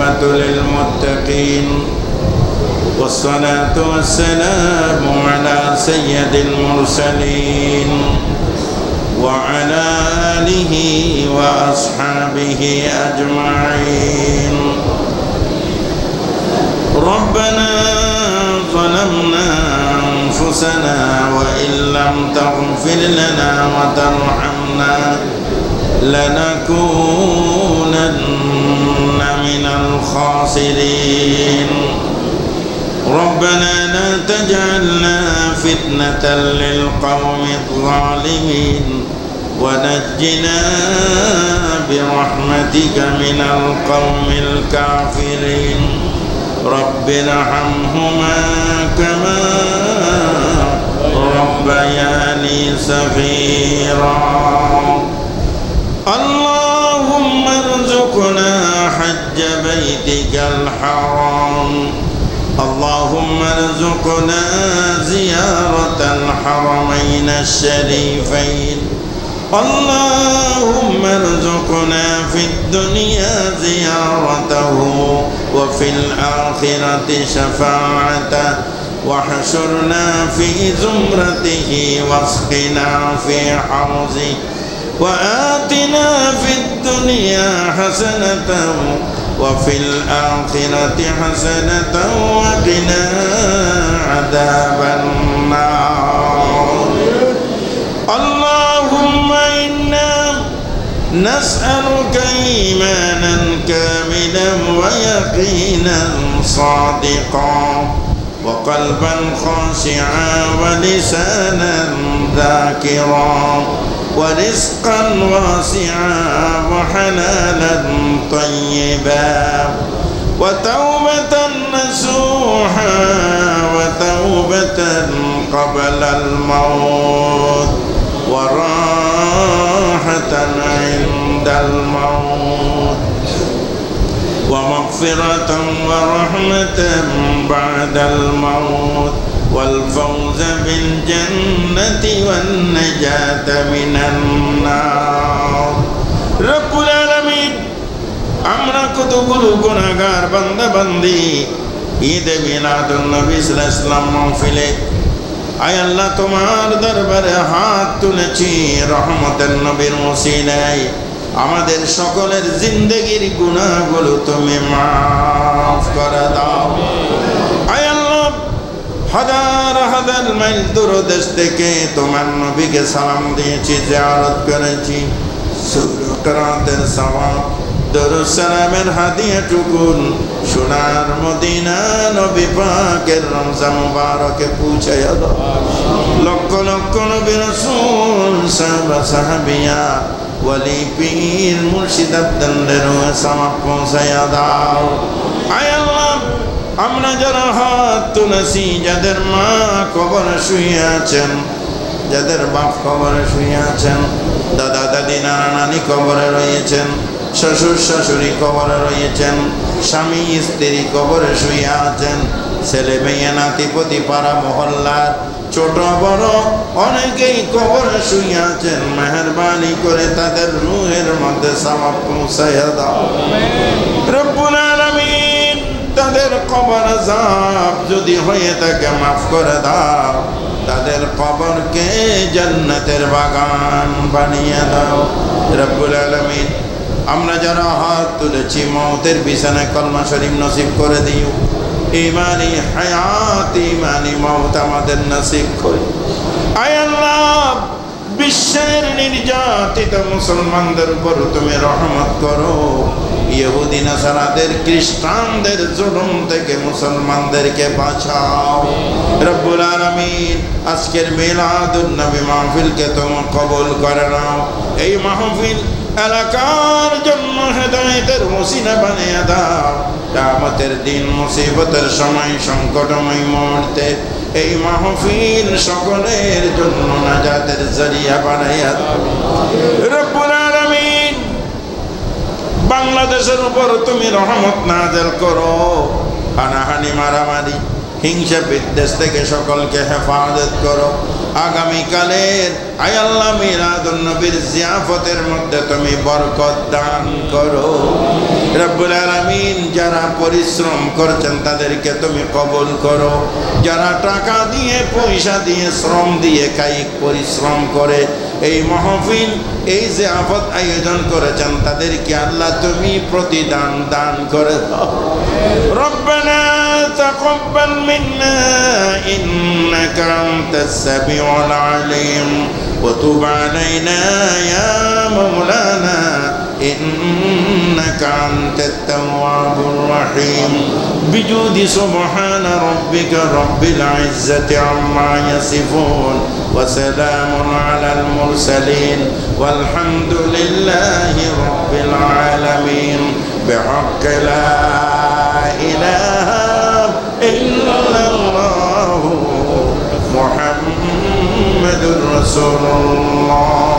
والعاقبة للمتقين والصلاة والسلام على سيد المرسلين وعلى آله وأصحابه أجمعين. ربنا ظلمنا أنفسنا وإن لم تغفر لنا وترحمنا لنكونن من الخاسرين. ربنا لا تجعلنا فتنة للقوم الظالمين ونجنا برحمتك من القوم الكافرين. رب ارحمهما كما ربياني صغيرا. اللهم ارزقنا حج بيتك الحرام. اللهم ارزقنا زيارة الحرمين الشريفين. اللهم ارزقنا في الدنيا زيارته وفي الآخرة شفاعته واحشرنا في زمرته واسقنا في حوضه وآتنا في الدنيا حسنة وفي الآخرة حسنة وقنا عذاب النار. اللهم إنا نسألك إيمانا كاملا ويقينا صادقا وقلبا خاشعا ولسانا ذاكرا ورزقا واسعا وحلالا طيبا وتوبة نصوحا وتوبة قبل الموت وراحة عند الموت ومغفرة ورحمة بعد الموت والفوز بالجنة والنجاة من النار. رب العالمين আমরা কতগুলো গুনাহগার বান্দা বান্দি ঈদে মিলাদুন নবী সাল্লাল্লাহু আলাইহি ওয়াসাল্লাম মাহফিলে আয় আল্লাহ তোমার দরবারে হাত তুলেছি রহমতের নবীর ওসিলায় আমাদের সকলের জিন্দেগীর গুনাহগুলো তুমি মাফ করে দাও। আয় আল্লাহ হাজার হাজার মাইল দূর দেশ থেকে তোমার নবীকে সালাম দিয়েছি, জিয়ারত করেছি, সূরা কিরাতের সওয়াব দরুদ সালামের হাদিয়াটুকুন সোনার মদিনা নবী পাকের রওজা মুবারকে পৌঁছায়া দাও। লক্ষ লক্ষ নবী রাসূল সাহাবা সাহাবিয়া ওয়ালি পীর মুর্শিদ আব্দুল্লাহর সওয়াব পৌঁছায়া দাও। আয় আল্লাহ আমরা যারা হাত তুলেছি, যাদের মা কবরে শুয়ে আছেন, যাদের বাপ কবরে শুয়ে আছেন, দাদা দাদি নানা নানি কবরে রয়েছেন, শ্বশুর শাশুড়ি কবরে রয়েছেন, স্বামী স্ত্রী কবরে শুয়ে আছেন, ছেলে মেয়ে নাতিপতি পাড়া মহল্লার ছোট বড় অনেকেই কবরে শুয়ে আছেন। মেহেরবানি করে তাদের রূহের মধ্যে সওয়াব পৌঁছায়া দাও। রব্বুল আলামিন তাদের কবর আযাব যদি হয়ে থাকে মাফ করে দাও, তাদের কবরকে জান্নাতের বাগান বানিয়ে দাও। রব্বুল আলামিন আমরা যারা হাত তুলেছি মওতের বিছানায় কলমা শরীফ নসিব করে দিও। ঈমানি হায়াত ঈমানি মওত আমাদের নসিব করে। আয় আল্লাহ বিশ্বের নির্যাতিত মুসলমানদের উপর তুমি রহমত করো। ইহুদি নাসারাদের খ্রিস্টানদের জুলুম থেকে মুসলমানদেরকে বাঁচাও। রব্বুল আলামিন আজকের মিলাদুন নবী মাহফিলকে তুমি কবুল করে নাও। এই মাহফিল এলাকার জন্য হেদায়েতের ওসিলা বানিয়ে দাও। কিয়ামতের দিন মুসিবতের সময় সংকটময় মুহূর্তে এই মাহফিল সকলের জন্য নাজাতের জরিয়া বানাইয়া দাও। রব্বুল আলামিন বাংলাদেশের উপর তুমি রহমত নাযিল করো। হানাহানি মারামারি হিংসা বিদ্বেষ থেকে সকলকে হেফাজত করো। আগামীকালের আয় আল্লাহ মিলাদুন নবীর জিয়াফতের মধ্যে তুমি বরকত দান করো। রব্বুল আলামিন যারা পরিশ্রম করছেন তাদেরকে তুমি কবুল করো, যারা টাকা দিয়ে পয়সা দিয়ে শ্রম দিয়ে কায়িক পরিশ্রম করে এই মাহফিল এই যে আফত আয়োজন করেছেন তাদেরকে আল্লাহ তুমি প্রতিদান দান করে দাও। রব্বানা তাকাব্বাল মিন্না ইন্নাকা আনতাস সামিউল আলিম ওয়া তুব আলাইনা ইয়া মাওলানা ইন্নাকা আনতাত তাওয়াবুর রহিম। বিজুদি সুবহানা রাব্বিকা রাব্বিল ইজ্জাতি আম্মা ইয়াসিফুন ওয়া সালামুন আলাল মুরসালিন والحمد لله رب العالمين بحق لا إله إلا الله محمد رسول الله